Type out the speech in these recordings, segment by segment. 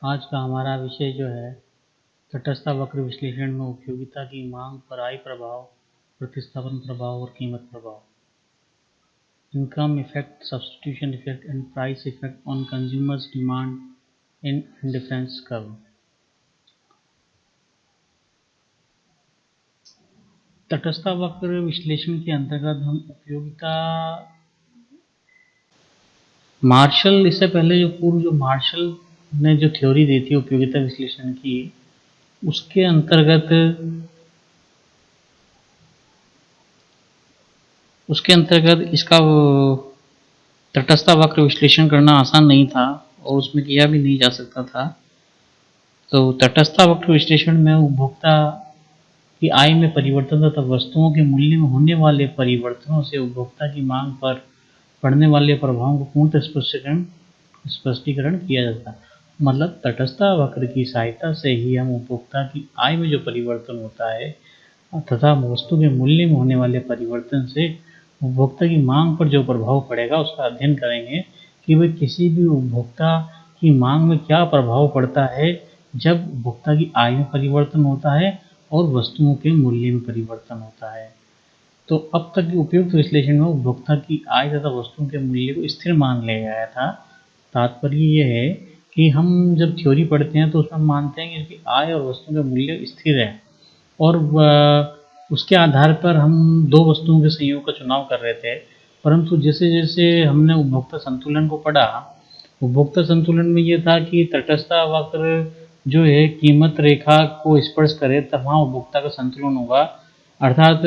आज का हमारा विषय जो है तटस्थ वक्र विश्लेषण में उपयोगिता की मांग पर आय प्रभाव, प्रतिस्थापन प्रभाव और कीमत प्रभाव, income effect, substitution effect and price effect on consumers demand in indifference curve. तटस्थ वक्र विश्लेषण के अंतर्गत हम उपयोगिता मार्शल, इससे पहले जो मार्शल ने जो थ्योरी दी थी उपयोगिता विश्लेषण की, उसके अंतर्गत इसका तटस्थ वक्र विश्लेषण करना आसान नहीं था और उसमें किया भी नहीं जा सकता था। तो तटस्थ वक्र विश्लेषण में उपभोक्ता की आय में परिवर्तन तथा वस्तुओं के मूल्य में होने वाले परिवर्तनों से उपभोक्ता की मांग पर पड़ने वाले प्रभावों को पूर्ण स्पष्टीकरण किया जाता है। मतलब तटस्थ वक्र की सहायता से ही हम उपभोक्ता की आय में जो परिवर्तन होता है तथा वस्तु के मूल्य में होने वाले परिवर्तन से उपभोक्ता की मांग पर जो प्रभाव पड़ेगा उसका अध्ययन करेंगे कि भाई किसी भी उपभोक्ता की मांग में क्या प्रभाव पड़ता है जब उपभोक्ता की आय में परिवर्तन होता है और वस्तुओं के मूल्य में परिवर्तन होता है। तो अब तक की उपयुक्त विश्लेषण में उपभोक्ता की आय तथा वस्तुओं के मूल्य को स्थिर मान लिया गया था। तात्पर्य यह है कि हम जब थ्योरी पढ़ते हैं तो उसमें मानते हैं कि आय और वस्तुओं के मूल्य स्थिर है और उसके आधार पर हम दो वस्तुओं के संयोग का चुनाव कर रहे थे। परंतु जैसे जैसे हमने उपभोक्ता संतुलन को पढ़ा, उपभोक्ता संतुलन में ये था कि तटस्थ वक्र जो है कीमत रेखा को स्पर्श करे तब वहाँ उपभोक्ता का संतुलन होगा, अर्थात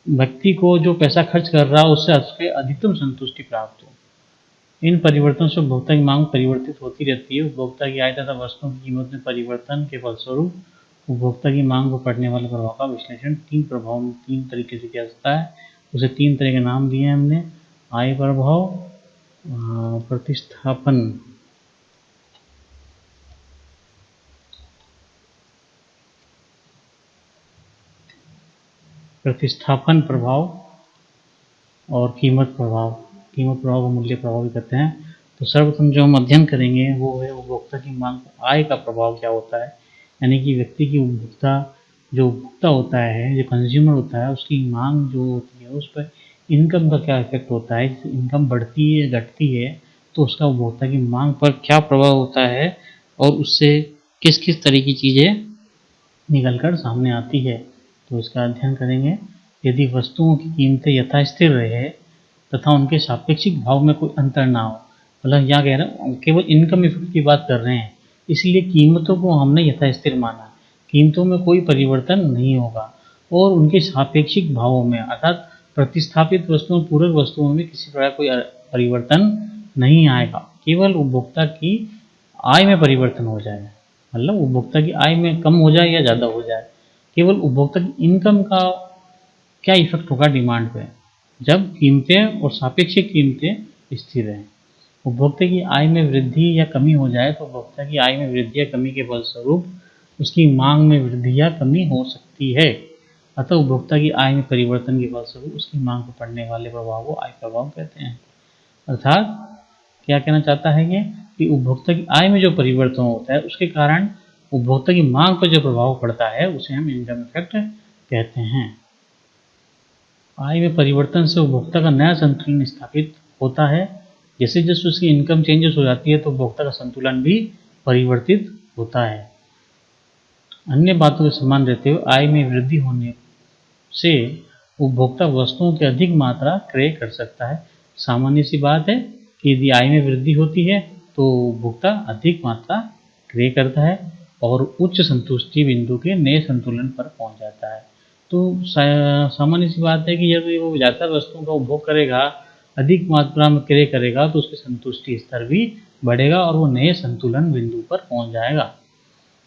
व्यक्ति को जो पैसा खर्च कर रहा है उससे उसके अधिकतम संतुष्टि प्राप्त हो। इन परिवर्तनों से उपभोक्ता की मांग परिवर्तित होती रहती है। उपभोक्ता की आय तथा वस्तुओं की कीमत में परिवर्तन के फलस्वरूप उपभोक्ता की मांग पर पड़ने वाले प्रभाव का विश्लेषण तीन तरीके से किया जाता है। उसे तीन तरह के नाम दिए हैं हमने: आय प्रभाव, प्रतिस्थापन प्रभाव और कीमत प्रभाव को मूल्य प्रभाव भी कहते हैं। तो सर्वप्रथम जो हम अध्ययन करेंगे वो है उपभोक्ता की मांग पर आय का प्रभाव क्या होता है, यानी कि व्यक्ति की उपभोक्ता होता है, जो कंज्यूमर होता है, उसकी मांग जो होती है उस पर इनकम का क्या इफेक्ट होता है। जैसे इनकम बढ़ती है घटती है तो उसका उपभोक्ता की मांग पर क्या प्रभाव होता है और उससे किस किस तरह की चीज़ें निकल कर सामने आती है, तो इसका अध्ययन करेंगे। यदि वस्तुओं की कीमतें यथास्थिर रहे तथा उनके सापेक्षिक भाव में कोई अंतर ना हो, मतलब यहाँ कह रहे हैं केवल इनकम इफेक्ट की बात कर रहे हैं, इसलिए कीमतों को हमने यथास्थिर माना, कीमतों में कोई परिवर्तन नहीं होगा और उनके सापेक्षिक भावों में अर्थात प्रतिस्थापित वस्तुओं पूरक वस्तुओं में किसी प्रकार कोई परिवर्तन नहीं आएगा, केवल उपभोक्ता की आय में परिवर्तन हो जाए, मतलब उपभोक्ता की आय में कम हो जाए या ज़्यादा हो जाए, केवल उपभोक्ता की इनकम का क्या इफेक्ट होगा डिमांड पे जब कीमतें और सापेक्षिक कीमतें स्थिर रहें। उपभोक्ता की आय में वृद्धि या कमी हो जाए तो उपभोक्ता की आय में वृद्धि या कमी के फलस्वरूप उसकी मांग में वृद्धि या कमी हो सकती है। अतः उपभोक्ता की आय में परिवर्तन के फलस्वरूप उसकी मांग पर पड़ने वाले प्रभाव को आय प्रभाव कहते हैं। अर्थात क्या कहना चाहता है ये कि उपभोक्ता की आय में जो परिवर्तन होता है उसके कारण उपभोक्ता की मांग पर जो प्रभाव पड़ता है उसे हम इनकम इफेक्ट कहते हैं। आय में परिवर्तन से उपभोक्ता का नया संतुलन स्थापित होता है। जैसे जैसे उसकी इनकम चेंजेस हो जाती है तो उपभोक्ता का संतुलन भी परिवर्तित होता है। अन्य बातों के समान रहते हुए आय में वृद्धि होने से उपभोक्ता वस्तुओं की अधिक मात्रा क्रय कर सकता है। सामान्य सी बात है कि यदि आय में वृद्धि होती है तो उपभोक्ता अधिक मात्रा क्रय करता है और उच्च संतुष्टि बिंदु के नए संतुलन पर पहुंच जाता है। तो सामान्य सी बात है कि यदि वो ज़्यादा वस्तुओं का उपभोग करेगा, अधिक मात्रा में क्रय करेगा तो उसके संतुष्टि स्तर भी बढ़ेगा और वो नए संतुलन बिंदु पर पहुंच जाएगा।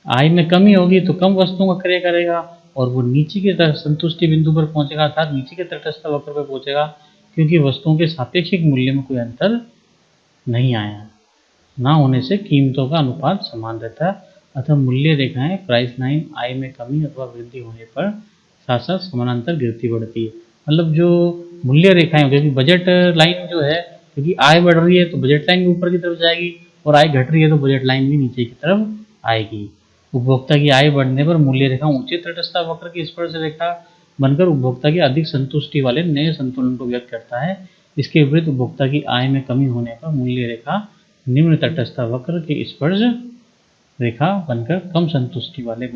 आय में कमी होगी तो कम वस्तुओं का क्रय करेगा और वो नीचे की तरफ संतुष्टि बिंदु पर पहुंचेगा, अर्थात नीचे के तटस्थ वक्र पर पहुंचेगा, क्योंकि वस्तुओं के सापेक्षिक मूल्य में कोई अंतर नहीं आया। ना होने से कीमतों का अनुपात समान रहता है। अतः मूल्य रेखाएं प्राइस लाइन आय में कमी अथवा वृद्धि होने पर साथ साथ समानांतर गिरती बढ़ती है। मतलब जो मूल्य रेखाएं, क्योंकि बजट लाइन जो है, क्योंकि आय बढ़ रही है तो बजट लाइन ऊपर की तरफ जाएगी और आय घट रही है तो बजट लाइन भी नीचे की तरफ आएगी। उपभोक्ता की आय बढ़ने पर मूल्य रेखा ऊंचे तटस्थ वक्र की स्पर्श रेखा बनकर उपभोक्ता की अधिक संतुष्टि वाले नए संतुलन को व्यक्त करता है। इसके विपरीत उपभोक्ता की आय में कमी होने पर मूल्य रेखा निम्न तटस्थ वक्र की स्पर्श रेखा बनकर कम संतुष्टि वाले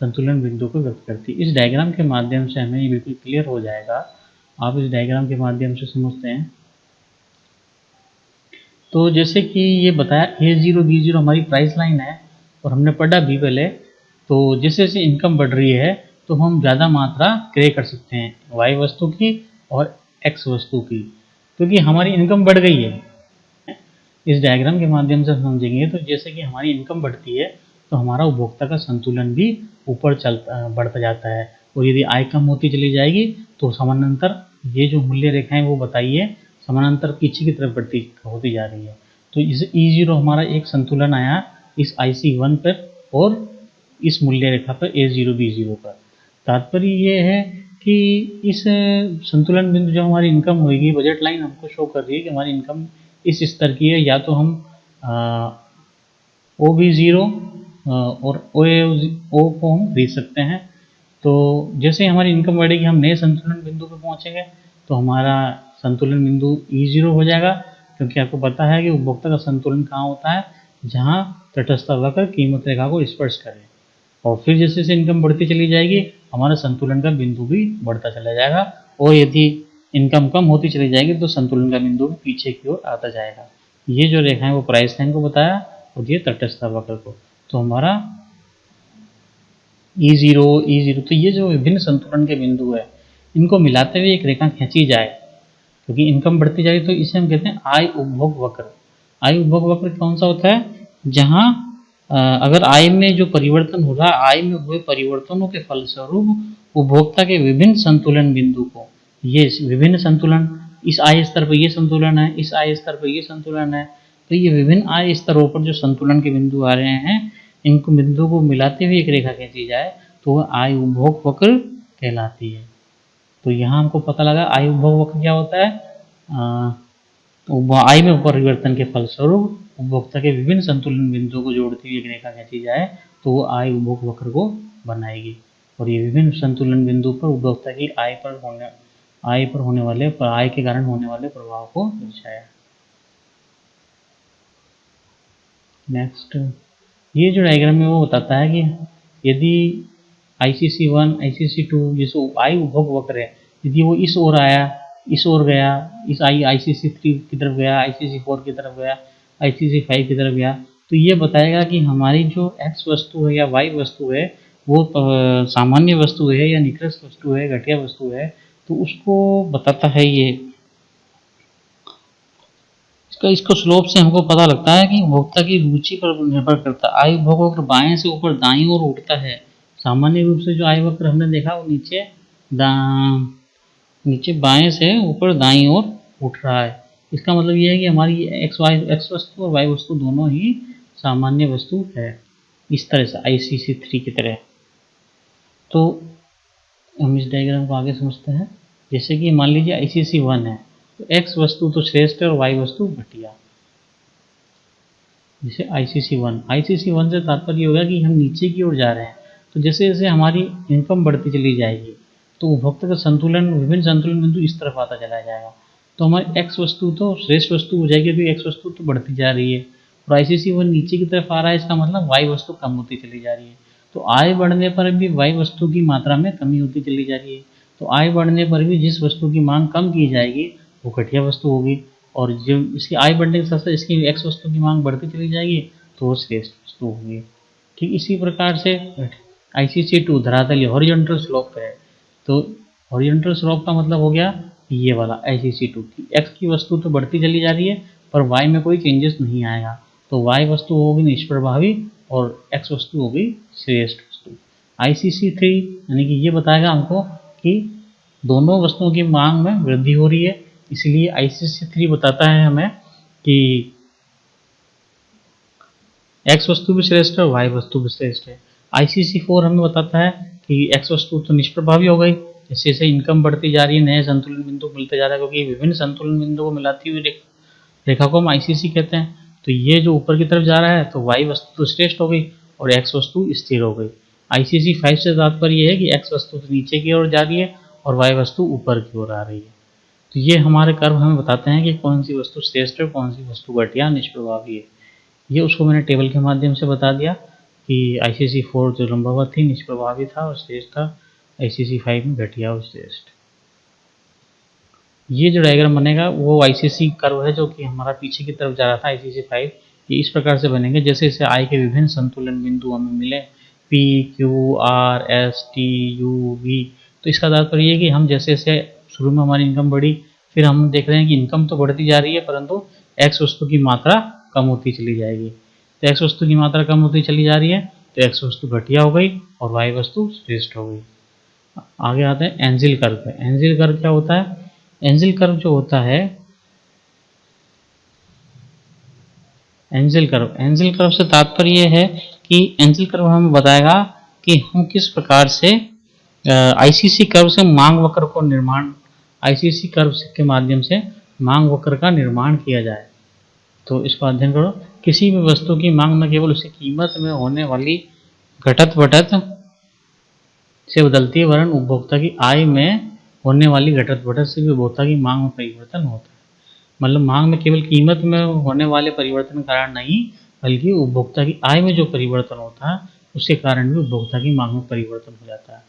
संतुलन बिंदु को व्यक्त करती है। इस डायग्राम के माध्यम से हमें ये बिल्कुल क्लियर हो जाएगा। आप इस डायग्राम के माध्यम से समझते हैं। तो जैसे कि ये बताया A0 B0 हमारी प्राइस लाइन है और हमने पढ़ा भी पहले। तो जैसे जैसे इनकम बढ़ रही है तो हम ज़्यादा मात्रा क्रय कर सकते हैं Y वस्तु की और X वस्तु की, क्योंकि हमारी इनकम बढ़ गई है। इस डायग्राम के माध्यम से समझेंगे तो जैसे कि हमारी इनकम बढ़ती है तो हमारा उपभोक्ता का संतुलन भी ऊपर बढ़ता जाता है, और यदि आय कम होती चली जाएगी तो समानांतर ये जो मूल्य रेखाएं वो बताइए समानांतर पीछे की तरफ बढ़ती होती जा रही है। तो इस E0 हमारा एक संतुलन आया इस IC1 पर और इस मूल्य रेखा पर A0 B0 पर। तात्पर्य ये है कि इस संतुलन बिंदु जो हमारी इनकम होगी, बजट लाइन हमको शो कर रही है कि हमारी इनकम इस स्तर की है। या तो हम OB0 और O को हम खरीद सकते हैं। तो जैसे हमारी इनकम बढ़ेगी हम नए संतुलन बिंदु पर पहुंचेंगे तो हमारा संतुलन बिंदु E0 हो जाएगा, क्योंकि आपको पता है कि उपभोक्ता का संतुलन कहाँ होता है, जहाँ तटस्थ वक्र कीमत रेखा को स्पर्श करे। और फिर जैसे जैसे इनकम बढ़ती चली जाएगी हमारा संतुलन का बिंदु भी बढ़ता चला जाएगा, और यदि इनकम कम होती चली जाएगी तो संतुलन का बिंदु भी पीछे की ओर आता जाएगा। ये जो रेखा है वो प्राइस लाइन को बताया और ये तटस्थ वक्र को। तो हमारा E0 तो ये जो विभिन्न संतुलन के बिंदु है इनको मिलाते हुए एक रेखा खींची जाए, क्योंकि इनकम बढ़ती जाए तो इसे हम कहते हैं आय उपभोग वक्र। आय उपभोग वक्र कौन सा होता है, जहाँ अगर आय में जो परिवर्तन हो रहा है, आय में हुए परिवर्तनों के फलस्वरूप उपभोक्ता के विभिन्न संतुलन बिंदु को, ये विभिन्न संतुलन, इस आय स्तर पर ये संतुलन है, इस आय स्तर पर ये संतुलन है, तो ये विभिन्न आय स्तरों पर जो संतुलन के बिंदु आ रहे हैं इनको बिंदु को मिलाते हुए एक रेखा खींची जाए तो वह आय उपभोग वक्र कहलाती है। तो यहाँ हमको पता लगा आय उपभोग वक्र क्या होता है, आय में परिवर्तन के फलस्वरूप उपभोक्ता के विभिन्न संतुलन बिंदुओं को जोड़ती हुई एक रेखा खींची जाए तो वो आय उपभोग वक्र को बनाएगी। और ये विभिन्न संतुलन बिंदु पर उपभोक्ता की आय के कारण होने वाले प्रभाव को दर्शाया। नेक्स्ट, ये जो डायग्राम है वो बताता है कि यदि ICC1 ICC2 जैसे आय उपभोग वक्र है, यदि वो इस ओर आया, इस ओर गया, इस ICC3 की तरफ गया, ICC4 की तरफ गया, ICC5 की तरफ गया, तो ये बताएगा कि हमारी जो X वस्तु है या Y वस्तु है वो सामान्य वस्तु है या निकृष्ट वस्तु है, घटिया वस्तु है। तो उसको बताता है ये, इसको स्लोप से हमको पता लगता है कि उपभोक्ता की रुचि पर निर्भर करता है। आय उपभोग वक्र बाएं से ऊपर दाईं ओर उठता है। सामान्य रूप से जो आय वक्र हमने देखा वो नीचे बाएं से ऊपर दाईं ओर उठ रहा है। इसका मतलब ये है कि हमारी X वस्तु और Y वस्तु दोनों ही सामान्य वस्तु है, इस तरह से ICC3 की तरह। तो हम इस डायग्राम को आगे समझते हैं। जैसे कि मान लीजिए ICC1 है तो X वस्तु तो श्रेष्ठ है और Y वस्तु घटिया। जैसे ICC1 से तात्पर्य होगा कि हम नीचे की ओर जा रहे हैं। तो जैसे जैसे हमारी इनकम बढ़ती चली जाएगी तो उपभोक्ता का संतुलन, विभिन्न संतुलन बिंदु इस तरफ आता चला जाएगा। तो हमारी X वस्तु तो श्रेष्ठ वस्तु हो जाएगी क्योंकि X वस्तु तो बढ़ती जा रही है और ICC1 नीचे की तरफ आ रहा है, इसका मतलब Y वस्तु कम होती चली जा रही है। तो आय बढ़ने पर भी Y वस्तु की मात्रा में कमी होती चली जा रही है। तो आय बढ़ने पर भी जिस वस्तु की मांग कम की जाएगी वो घटिया वस्तु होगी, और जो इसकी आय बढ़ने के साथ साथ इसकी X वस्तु की मांग बढ़ती चली जाएगी तो वो श्रेष्ठ वस्तु होगी। ठीक इसी प्रकार से ICC2 धरातल हॉरिजॉन्टल स्लोप है। तो हॉरिजॉन्टल स्लोप का मतलब हो गया ये वाला ICC2 की X की वस्तु तो बढ़ती चली जा रही है पर Y में कोई चेंजेस नहीं आएगा, तो Y वस्तु होगी निष्प्रभावी और X वस्तु होगी श्रेष्ठ वस्तु। ICC3 यानी कि ये बताएगा हमको कि दोनों वस्तुओं की मांग में वृद्धि हो रही है, इसलिए ICC3 बताता है हमें कि X वस्तु भी श्रेष्ठ है और Y वस्तु भी श्रेष्ठ है। ICC4 हमें बताता है कि X वस्तु तो निष्प्रभावी हो गई, जैसे जैसे इनकम बढ़ती जा रही है नए संतुलन बिंदु मिलते जा रहा है, क्योंकि विभिन्न संतुलन बिंदु को मिलाती हुई रेखा को हम ICC कहते हैं। तो ये जो ऊपर की तरफ जा रहा है तो y वस्तु तो श्रेष्ठ हो गई और x वस्तु स्थिर हो गई। ICC 5 से तात्पर्य ये है कि x वस्तु तो नीचे की ओर जा रही है और y वस्तु ऊपर की ओर आ रही है। तो ये हमारे कर्व हमें बताते हैं कि कौन सी वस्तु श्रेष्ठ है, कौन सी वस्तु घटिया निष्प्रभावी है। ये उसको मैंने टेबल के माध्यम से बता दिया कि ICC 4 जो लंबवत थी निष्प्रभावी था और श्रेष्ठ था, ICC 5 में घटिया और श्रेष्ठ। ये जो डायग्राम बनेगा वो ICC कर्व है जो कि हमारा पीछे की तरफ जा रहा था ICC 5। ये इस प्रकार से बनेंगे जैसे इसे I के विभिन्न संतुलन बिंदु हमें मिले P, Q, R, S, T, U, V। तो इसका तात्पर्य ये कि हम जैसे जैसे शुरू में हमारी इनकम बढ़ी, फिर हम देख रहे हैं कि इनकम तो बढ़ती जा रही है परंतु X वस्तु की मात्रा कम होती चली जाएगी। तो X वस्तु की मात्रा कम होती चली जा रही है तो X वस्तु घटिया हो गई और Y वस्तु श्रेष्ठ हो गई। आगे आते हैं एंजिल कर्व पे। एंजिल कर्व क्या होता है? एंजिल कर्व जो होता है, एंजिल कर्व से तात्पर्य यह है कि एंजिल कर्व हमें बताएगा कि हम किस प्रकार से आईसीसी कर्व से मांग वक्र को निर्माण, आईसीसी कर्व के माध्यम से मांग वक्र का निर्माण किया जाए। तो इसको अध्ययन करो। किसी भी वस्तु की मांग न केवल उसकी कीमत में होने वाली घटत बढ़त से बदलती है वरन उपभोक्ता की आय में होने वाली घटत बढ़त से भी उपभोक्ता की मांग में परिवर्तन होता है। मतलब मांग में केवल कीमत में होने वाले परिवर्तन के कारण नहीं बल्कि उपभोक्ता की आय में जो परिवर्तन होता है उसके कारण भी उपभोक्ता की मांग में परिवर्तन हो जाता है।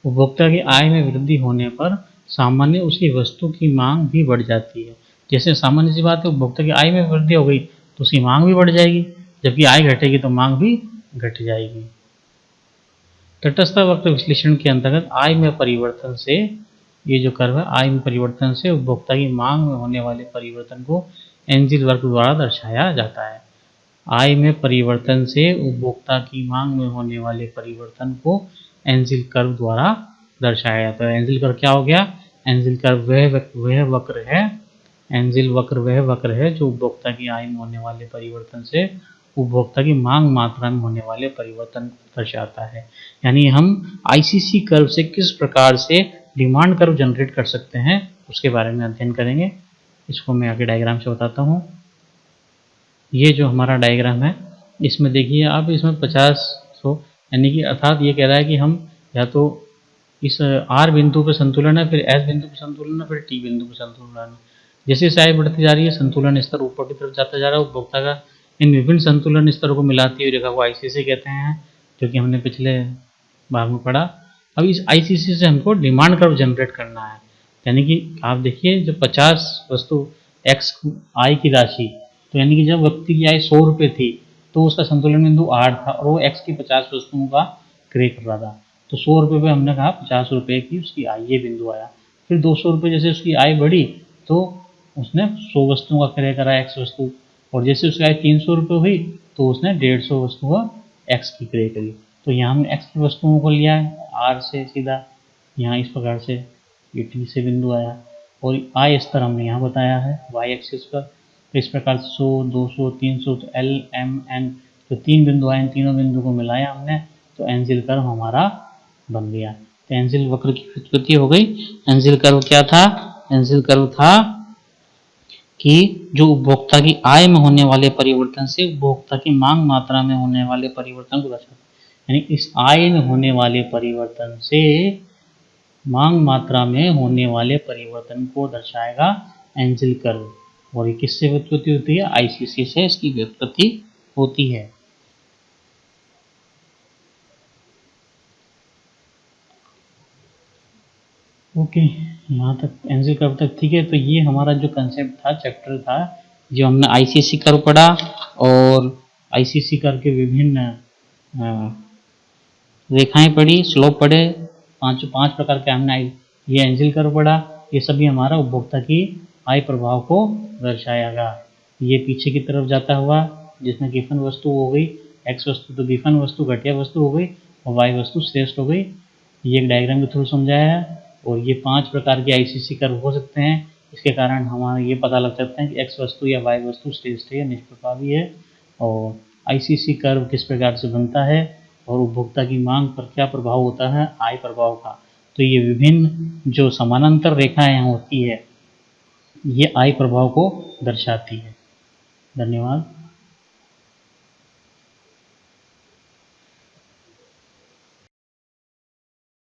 उपभोक्ता की आय में वृद्धि होने पर सामान्य उसकी वस्तु की मांग भी बढ़ जाती है। जैसे सामान्य सी बात है, उपभोक्ता की आय में वृद्धि हो गई तो उसकी मांग भी बढ़ जाएगी, जबकि आय घटेगी तो मांग भी घट जाएगी। तटस्थ वक्र विश्लेषण के अंतर्गत आय में परिवर्तन से, ये जो कर्व है, आय में परिवर्तन से उपभोक्ता की मांग में होने वाले परिवर्तन को एंजिल वक्र द्वारा दर्शाया जाता है। आय में परिवर्तन से उपभोक्ता की मांग में होने वाले परिवर्तन को एंजिल कर्व द्वारा दर्शाया जाता है। एंजिल कर्व क्या हो गया? एंजिल कर्व वह वक्र है, एंजिल वक्र वह वक्र है जो उपभोक्ता की आय में होने वाले परिवर्तन से उपभोक्ता की मांग मात्रा में होने वाले परिवर्तन को दर्शाता है। यानी हम आईसीसी कर्व से किस प्रकार से डिमांड कर्व जनरेट कर सकते हैं उसके बारे में अध्ययन करेंगे। इसको मैं आगे डायग्राम से बताता हूँ। ये जो हमारा डायग्राम है इसमें देखिए आप, इसमें 50-100 यानी कि अर्थात ये कह रहा है कि हम या तो इस R बिंदु पर संतुलन है, फिर S बिंदु पर संतुलन है, फिर T बिंदु पर संतुलन है। जैसे आय बढ़ती जा रही है संतुलन स्तर ऊपर की तरफ जाता जा रहा है। उपभोक्ता का इन विभिन्न संतुलन स्तरों को मिलाती हुई रेखा को आईसीसी कहते हैं, जो कि हमने पिछले भाग में पढ़ा। अब इस आईसीसी से हमको डिमांड कर्व जनरेट करना है। यानी कि आप देखिए जब 50 वस्तु एक्स आय की राशि, तो यानी कि जब व्यक्ति की आय 100 रुपये थी तो उसका संतुलन बिंदु 8 था और वो एक्स की 50 वस्तुओं का क्रय कर रहा था। तो 100 रुपये पे हमने कहा 50 रुपये की उसकी आय, ये बिंदु आया। फिर 200 रुपये जैसे उसकी आय बढ़ी तो उसने 100 वस्तुओं का क्रय करा एक्स वस्तु, और जैसे उसकी आय 300 रुपये हुई तो उसने 150 वस्तुओं एक्स की क्रय करी। तो यहाँ हमने एक्स की वस्तुओं को लिया है आर से सीधा, यहाँ इस प्रकार से ये टी से बिंदु आया, और आय स्तर हमने यहाँ बताया है वाई एक्सिस पर। तो इस प्रकार से 100, 200, 300, तो एल एम एन जो 3 बिंदु आए, इन तीनों बिंदु को मिलाया हमने तो एंजिल कर्व हमारा बन गया। तो एंजिल वक्र की व्युत्पत्ति हो गई। एंजिल कर्व क्या था? एंजिल कर्व था कि जो उपभोक्ता की आय में होने वाले परिवर्तन से उपभोक्ता की मांग मात्रा में होने वाले परिवर्तन को दर्शाता है। यानी इस आय में होने वाले परिवर्तन से मांग मात्रा में होने वाले परिवर्तन को दर्शाएगा एंजिल कर्व। और ये किससे व्युत्पत्ति होती है? आईसीसी से इसकी व्युत्पत्ति होती है। ओके, यहाँ तक एंजिल कर्व तक ठीक है। तो ये हमारा जो कंसेप्ट था, चैप्टर था, जो हमने आईसीसी कर्व पढ़ा और आईसीसी कर्व के विभिन्न रेखाएं पढ़ी, स्लोप पढ़े, पांच प्रकार के हमने ये एंजिल कर्व पढ़ा। ये सभी हमारा उपभोक्ता की आय प्रभाव को दर्शाएगा। ये पीछे की तरफ जाता हुआ जिसमें गिफन वस्तु हो गई एक्स वस्तु, तो गिफन वस्तु घटिया वस्तु हो गई और वाई वस्तु श्रेष्ठ हो गई। ये एक डायग्राम के थ्रू समझाया है। और ये 5 प्रकार के आईसीसी कर्व हो सकते हैं। इसके कारण हमारा ये पता लग सकता है कि एक्स वस्तु या वाई वस्तु श्रेष्ठ है या निष्प्रभावी है, और आईसीसी कर्व किस प्रकार से बनता है और उपभोक्ता की मांग पर क्या प्रभाव होता है आय प्रभाव का। तो ये विभिन्न जो समानांतर रेखाएं यहाँ होती है ये आय प्रभाव को दर्शाती है। धन्यवाद।